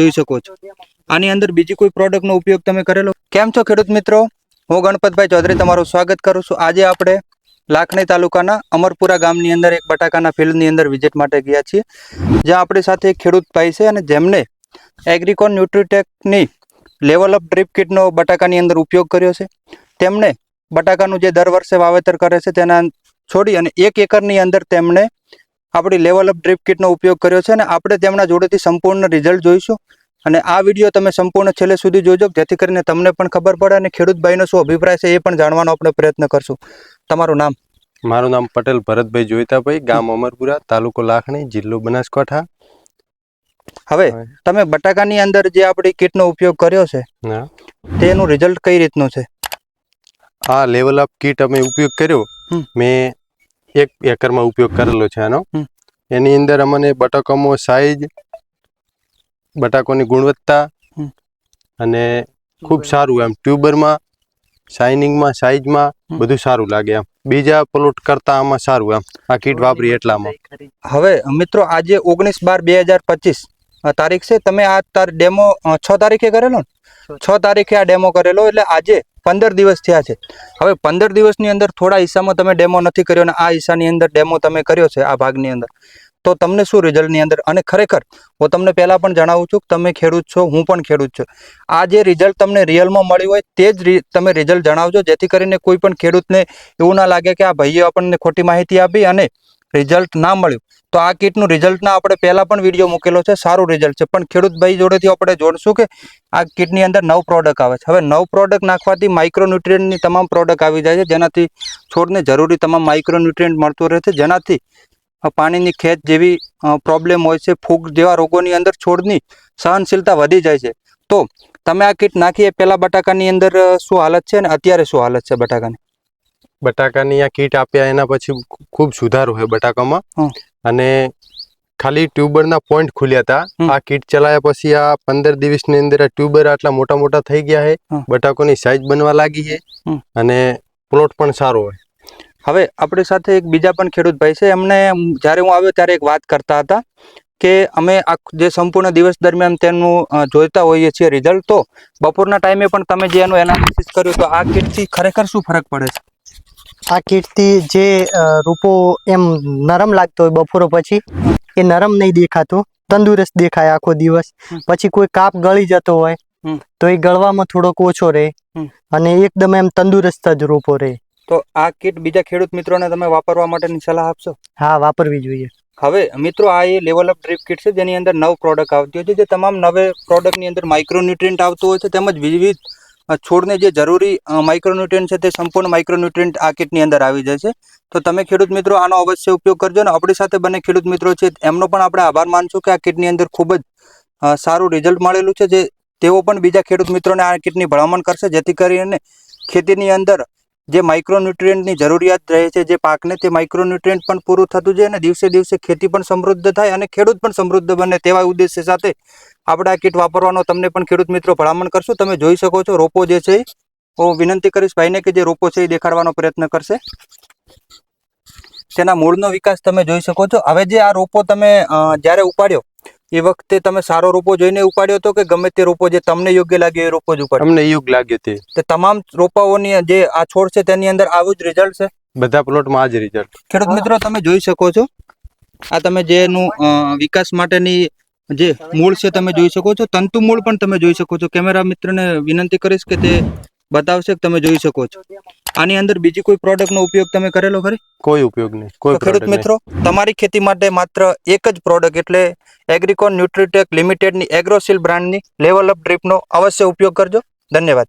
જોઈ શકો છો આની અંદર બીજી કોઈ પ્રોડક્ટનો ઉપયોગ તમે કરેલો? કેમ છો ખેડૂત મિત્રો, હું ગણપતભાઈ ચૌધરી તમારું સ્વાગત કરું છું। આજે આપણે લાખણી તાલુકાના અમરપુરા ગામની અંદર એક બટાકાના ફિલ્ડની અંદર વિઝિટ માટે ગયા છીએ, જ્યાં આપણી સાથે એક ખેડૂત ભાઈ છે અને જેમને એગ્રીકોન ન્યુટ્રીટેકની લેવલ અપ ડ્રીપ કિટનો બટાકાની અંદર ઉપયોગ કર્યો છે। તેમણે બટાકાનું જે દર વર્ષે વાવેતર કરે છે તેના છોડી અને 1 એકરની અંદર તેમણે આપણી લેવલ અપ ડ્રીપ કિટનો ઉપયોગ કર્યો છે અને આપણે તેમના જોડેથી સંપૂર્ણ રિઝલ્ટ જોઈશું અને આ વિડીયો તમે સંપૂર્ણ છેલ્લે સુધી જોજો, જેથી કરીને તમને પણ ખબર પડે અને ખેડૂત ભાઈનો શું અભિપ્રાય છે એ પણ જાણવાનો આપણે પ્રયત્ન કરશું। તમારું નામ? મારું નામ પટેલ ભરતભાઈ જોઈતાભાઈ, ગામ અમરપુરા, તાલુકો લાખણી, જિલ્લો બનાસકાંઠા। હવે તમે બટાકાની અંદર જે આપણી કિટનો ઉપયોગ કર્યો છે તેનું રિઝલ્ટ કઈ રીતનું છે? આ લેવલ અપ કીટ અમે ઉપયોગ કર્યો, મેં 1 એકરમાં ઉપયોગ કરેલો છે આનો। એની અંદર અમને બટાકામાં સાઈઝ, બટાકાની ગુણવત્તા અને ખૂબ સારું એમ ટ્યુબરમાં, શાઇનિંગમાં, સાઈઝમાં બધું સારું લાગે એમ, બીજા પ્લોટ કરતા આમાં સારું એમ આ કીટ વાપરી એટલામાં। હવે મિત્રો આજે 19/12/2025 તારીખ છે, તમે આ ડેમો 6 તારીખે કરેલો ને? 6 તારીખે આ ડેમો કરેલો, એટલે આજે 15 દિવસ થયા છે। હવે 15 દિવસની અંદર થોડા હિસ્સામાં તમે ડેમો નથી કર્યો અને આ હિસ્સાની અંદર ડેમો તમે કર્યો છે આ ભાગની અંદર, તો તમને શું રિઝલ્ટની અંદર? અને ખરેખર હું તમને પહેલાં પણ જણાવું છું કે તમે ખેડૂત છો, હું પણ ખેડૂત છું, આ જે રિઝલ્ટ તમને રિયલમાં મળ્યું હોય તે જ તમે રિઝલ્ટ જણાવજો, જેથી કરીને કોઈ પણ ખેડૂતને એવું ના લાગે કે આ ભાઈએ આપણને ખોટી માહિતી આપી અને રિઝલ્ટ ના મળ્યું। તો આ કીટનું રિઝલ્ટના આપણે પહેલાં પણ વિડીયો મૂકેલો છે, સારું રિઝલ્ટ છે, પણ ખેડૂત ભાઈ જોડેથી આપણે જોડશું કે આ કીટની અંદર 9 પ્રોડક્ટ આવે છે। હવે 9 પ્રોડક્ટ નાખવાથી માઇક્રોન્યુટ્રિયન્ટની તમામ પ્રોડક્ટ આવી જાય છે, જેનાથી છોડને જરૂરી તમામ માઇક્રોન્યુટ્રિયન્ટ મળતું રહે છે, જેનાથી પાણીની ખેંચ જેવી પ્રોબ્લેમ હોય છે, ફૂગ જેવા રોગોની અંદર છોડની સહનશીલતા વધી જાય છે। તો તમે આ કીટ નાખી એ પહેલાં બટાકાની અંદર શું હાલત છે અને અત્યારે શું હાલત છે બટાકાની? બટાકાની આ કીટ આપ્યા એના પછી ખૂબ સુધારો છે બટાકામાં, અને ખાલી ટ્યુબરના પોઈન્ટ ખુલ્યા હતા। આ કીટ ચલાવ્યા પછી આ 15 દિવસની અંદર આ ટ્યુબર આટલા મોટા મોટા થઈ ગયા છે, બટાકોની સાઈઝ બનવા લાગી છે અને પ્લોટ પણ સારો હોય। હવે આપણી સાથે એક બીજા પણ ખેડૂત ભાઈ છે, એમને જ્યારે હું આવ્યો ત્યારે એક વાત કરતા હતા કે અમે જે સંપૂર્ણ દિવસ દરમિયાન તેનું જોઈતા હોઈએ છીએ રિઝલ્ટ, તો બપોરના ટાઈમે પણ તમે જે એનું એનાલિસિસ કર્યું તો આ કીટથી ખરેખર શું ફરક પડે છે? આ કીટથી જે રૂપો એમ નરમ લાગતો હોય બપોર પછી એ નરમ નહીં દેખાતો, તંદુરસ્ત દેખાય આખો દિવસ। પછી કોઈ કાપ ગળી જતો હોય તો એ ગળવામાં થોડોક ઓછો રહે અને એકદમ એમ તંદુરસ્ત જ રૂપો રહે। તો આ કીટ બીજા ખેડૂત મિત્રોને તમે વાપરવા માટેની સલાહ આપશો? હા, વાપરવી જોઈએ। હવે મિત્રો આ એ લેવલ અપ ડ્રીપ કિટ છે, જેની અંદર 9 પ્રોડક્ટ આવતી હોય છે, જે તમામ 9 પ્રોડક્ટની અંદર માઇક્રોન્યુટ્રિયન્ટ આવતું હોય છે, તેમજ વિવિધ છોડને જે જરૂરી માઇક્રોન્યુટ્રિયન્ટ છે તે સંપૂર્ણ માઇક્રોન્યુટ્રિયન્ટ આ કીટની અંદર આવી જાય છે। તો તમે ખેડૂત મિત્રો આનો અવશ્ય ઉપયોગ કરજો અને આપણી સાથે બંને ખેડૂત મિત્રો છે એમનો પણ આપણે આભાર માનશું કે આ કીટની અંદર ખૂબ જ સારું રિઝલ્ટ મળેલું છે, જે તેઓ પણ બીજા ખેડૂત મિત્રોને આ કીટની ભલામણ કરશે, જેથી કરીને ખેતીની અંદર જે માઇક્રોન્યુટ્રિયન્ટની જરૂરિયાત રહે છે જે પાકને, તે માઇક્રોન્યુટ્રિયન્ટ પણ પૂરું થતું જાય અને દિવસે દિવસે ખેતી પણ સમૃદ્ધ થાય અને ખેડૂત પણ સમૃદ્ધ બને, તેવા ઉદ્દેશ્ય સાથે આપણે આ કીટ વાપરવાનો તમને પણ ખેડૂત મિત્રો ભલામણ કરશું। તમે જોઈ શકો છો રોપો જે છે, હું વિનંતી કરીશ ભાઈને કે જે રોપો છે એ દેખાડવાનો પ્રયત્ન કરશે, તેના મૂળનો વિકાસ તમે જોઈ શકો છો। હવે જે આ રોપો તમે જ્યારે ઉપાડ્યો એ વખતે તમે સારો રોપો જોઈને ઉપાડ્યો હતો કે ગમે તે રોપો જે તમને યોગ્ય લાગ્યો એ રોપો જ ઉપાડ્યો? અમને યોગ્ય લાગ્યો તે તમામ રોપાઓની જે આ છોડ છે તેની અંદર આવું જ રિઝલ્ટ છે? બધા પ્લોટમાં આ જ રિઝલ્ટ। ખેડૂત મિત્રો તમે જોઈ શકો છો, આ તમે જેનું વિકાસ માટેની જે મૂળ છે તમે જોઈ શકો છો, તંતુ મૂળ પણ તમે જોઈ શકો છો। કેમેરા મિત્રને વિનંતી કરીશ કે તે બતાવશે કે તમે જોઈ શકો છો। આની અંદર બીજી કોઈ પ્રોડક્ટનો ઉપયોગ તમે કરેલો ખરી? કોઈ ઉપયોગ નહીં, કોઈ ખેડૂત મિત્રો તમારી ખેતી માટે માત્ર એક જ પ્રોડક્ટ એટલે એગ્રીકોન ન્યુટ્રીટેક લિમિટેડની એગ્રોસીલ બ્રાન્ડની લેવલ અપ ડ્રીપનો અવશ્ય ઉપયોગ કરજો। ધન્યવાદ।